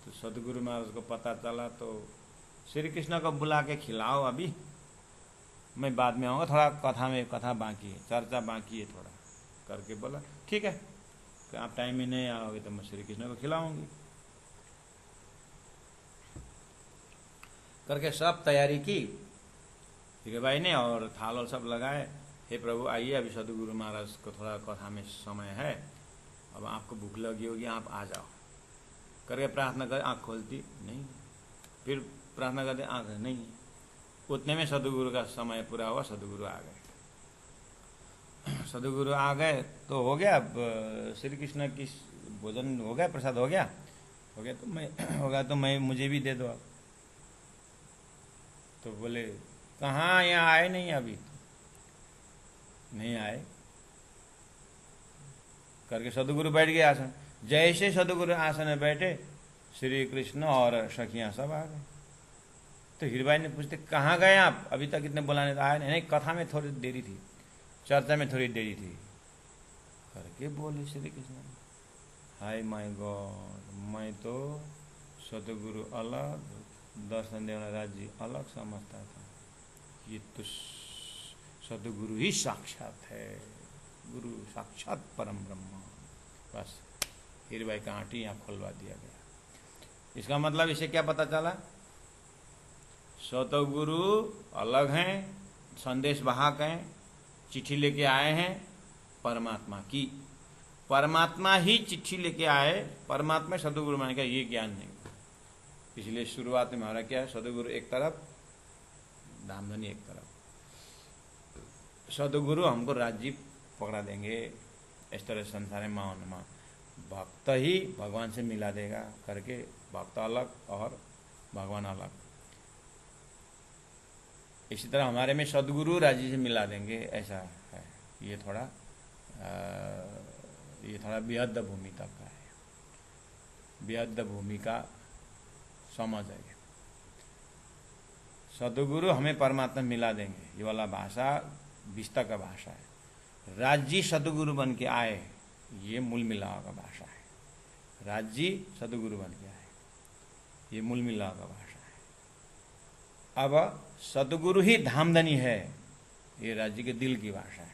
तो सदगुरु महाराज को पता चला। तो श्री कृष्ण को बुला के खिलाओ, अभी मैं बाद में आऊँगा, थोड़ा कथा बाकी है, चर्चा बाकी है थोड़ा करके बोला। ठीक है, तो आप टाइम में नहीं आओगे तो मैं श्री कृष्ण को खिलाऊंगी करके सब तैयारी की हिरबाई ने। और थाल और सब लगाए। हे प्रभु आइए, अभी सदगुरु महाराज को थोड़ा कथा में समय है, अब आपको भूख लगी होगी, आप आ जाओ। करके प्रार्थना कर, आँख खोलती नहीं, फिर प्रार्थना करते आँख नहीं। उतने में सदगुरु का समय पूरा हुआ, सदगुरु आ गए। सदगुरु आ गए तो हो गया, अब श्री कृष्ण की भोजन हो गया, प्रसाद हो गया, तो मैं होगा तो मैं मुझे भी दे दो आप। तो बोले कहाँ, यहाँ आए नहीं, अभी नहीं आए करके सदगुरु बैठ गए आसन। जैसे सदगुरु आसन में बैठे, श्री कृष्ण और सखियां सब आ गए। तो हीरबाई ने पूछते कहाँ गए आप, अभी तक इतने बुलाने आए नहीं, कथा में थोड़ी देरी थी, चर्चा में थोड़ी देरी थी करके बोले Shri Krishna, hi my God, मैं तो सतगुरु अलग, दर्शन देवना राज्य अलग समझता था, ये तो सतगुरु ही साक्षात है, गुरु साक्षात परम ब्रह्म। बस हीरबाई का आंटी यहाँ खोलवा दिया गया। इसका मतलब इसे क्या पता चला, सतगुरु अलग हैं, संदेश वाहक हैं, चिट्ठी लेके आए हैं परमात्मा की, परमात्मा ही चिट्ठी लेके आए, परमात्मा सदगुरु मान का ये ज्ञान नहीं। इसलिए शुरुआत में हमारा क्या है, सदगुरु एक तरफ, धामधनी एक तरफ। सदगुरु हमको राज्य पकड़ा देंगे, इस तरह संसार में माँ, भक्त ही भगवान से मिला देगा करके, भक्त अलग और भगवान अलग। इसी तरह हमारे में सदगुरु राज्य से मिला देंगे, ऐसा है। ये थोड़ा बेहद भूमि तक का है, बेहद भूमि का समझ है। सदगुरु हमें परमात्मा मिला देंगे, ये वाला भाषा विस्ता का भाषा है। राज्य सदगुरु बन के आए, ये मूल मिलाव का भाषा है। राज्य सदगुरु बन के आए, ये मूल मिलाव का भाषा है। अब सदगुरु ही धामधनी है, ये राज्य के दिल की भाषा है।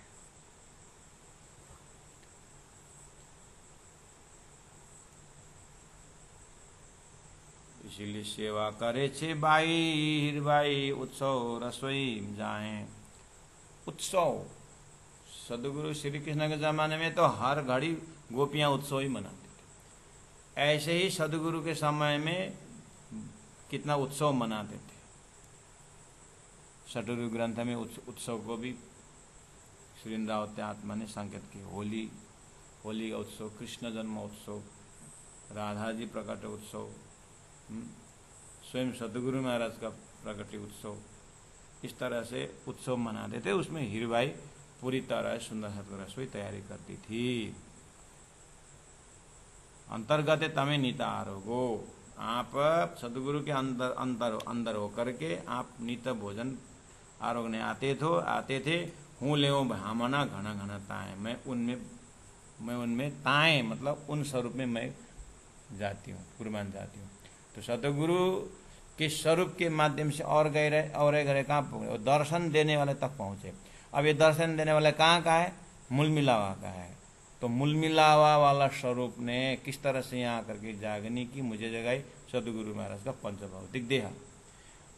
इसीलिए सेवा करे छे बाई हीरबाई, उत्सव रसोई जाए। उत्सव, सदगुरु श्री कृष्ण के जमाने में तो हर घड़ी गोपियां उत्सव ही मनाती थी। ऐसे ही सदगुरु के समय में कितना उत्सव मनाते थे। षटुर्वेद ग्रंथ में उत्सव को भी श्रीन्द्रावती आत्मा ने संकेत किया। होली का उत्सव, कृष्ण जन्म उत्सव, राधा जी प्रकट उत्सव, स्वयं सदगुरु महाराज का प्रकट उत्सव, इस तरह से उत्सव मनाते थे। उसमें हीरबाई पूरी तरह सुंदर सदगुरु रसोई तैयारी करती थी। अंतर्गत तमें नीता आरोगो, आप सदगुरु के अंदर होकर के आप नित भोजन आरोगने आते थे। हूँ ले भामना घना घना ताए, मैं उनमें ताए मतलब उन स्वरूप में मैं जाती हूँ, कुर्बान जाती हूँ। तो सतगुरु के स्वरूप के माध्यम से और गहरे कहाँ पहुँचे, दर्शन देने वाले तक पहुँचे। अब ये दर्शन देने वाले कहाँ का है, मूल मिलावा का है। तो मूल मिलावा वाला स्वरूप ने किस तरह से यहाँ आकर के जागनी की, मुझे जगाई सदगुरु महाराज का पंचभौतिक देह।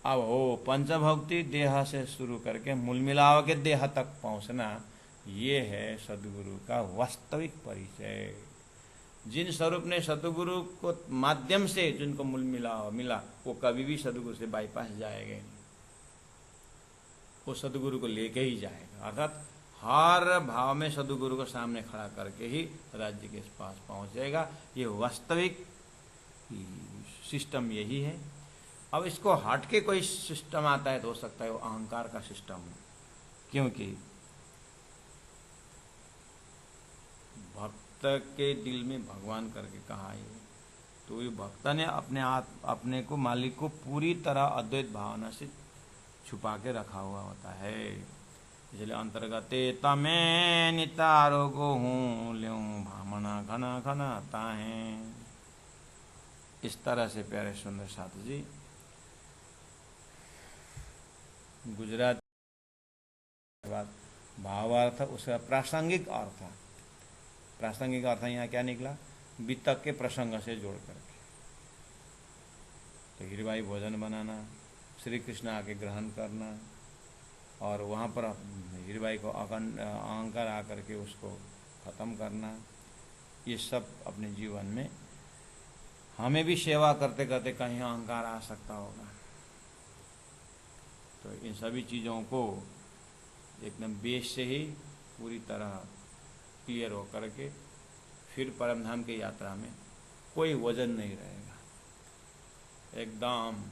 अब हो पंचभौतिक देह से शुरू करके मूल मिलावा के देह तक पहुँचना, ये है सदगुरु का वास्तविक परिचय। जिन स्वरूप ने सदगुरु को माध्यम से जिनको मूल मिला, वो कभी भी सदगुरु से बाईपास जाएगा नहीं, वो सदगुरु को लेके ही जाएगा। अर्थात हर भाव में सदगुरु को सामने खड़ा करके ही राज्य के पास पहुंचेगा। ये वास्तविक सिस्टम यही है। अब इसको हट के कोई सिस्टम आता है तो हो सकता है वो अहंकार का सिस्टम हो, क्योंकि भक्त के दिल में भगवान करके कहा है, तो ये भक्त ने अपने को मालिक को पूरी तरह अद्वैत भावना से छुपा के रखा हुआ होता है। इसलिए अंतर्गते तमें नितारोगो हूँ ल्यों भामना घना घना ताहे। इस तरह से प्यारे सुंदर साधु जी गुजरात भावार्थ, उसका प्रासंगिक अर्थ, प्रासंगिक अर्थ यहाँ क्या निकला, वितक के प्रसंग से जोड़ करके। तो हीरबाई भोजन बनाना, श्री कृष्ण आके ग्रहण करना, और वहाँ पर हीरबाई को अहंकार आकर के उसको खत्म करना, ये सब अपने जीवन में हमें भी सेवा करते करते कहीं अहंकार आ सकता होगा। तो इन सभी चीज़ों को एकदम बेस से ही पूरी तरह क्लियर हो करके फिर परम धाम की यात्रा में कोई वजन नहीं रहेगा, एकदम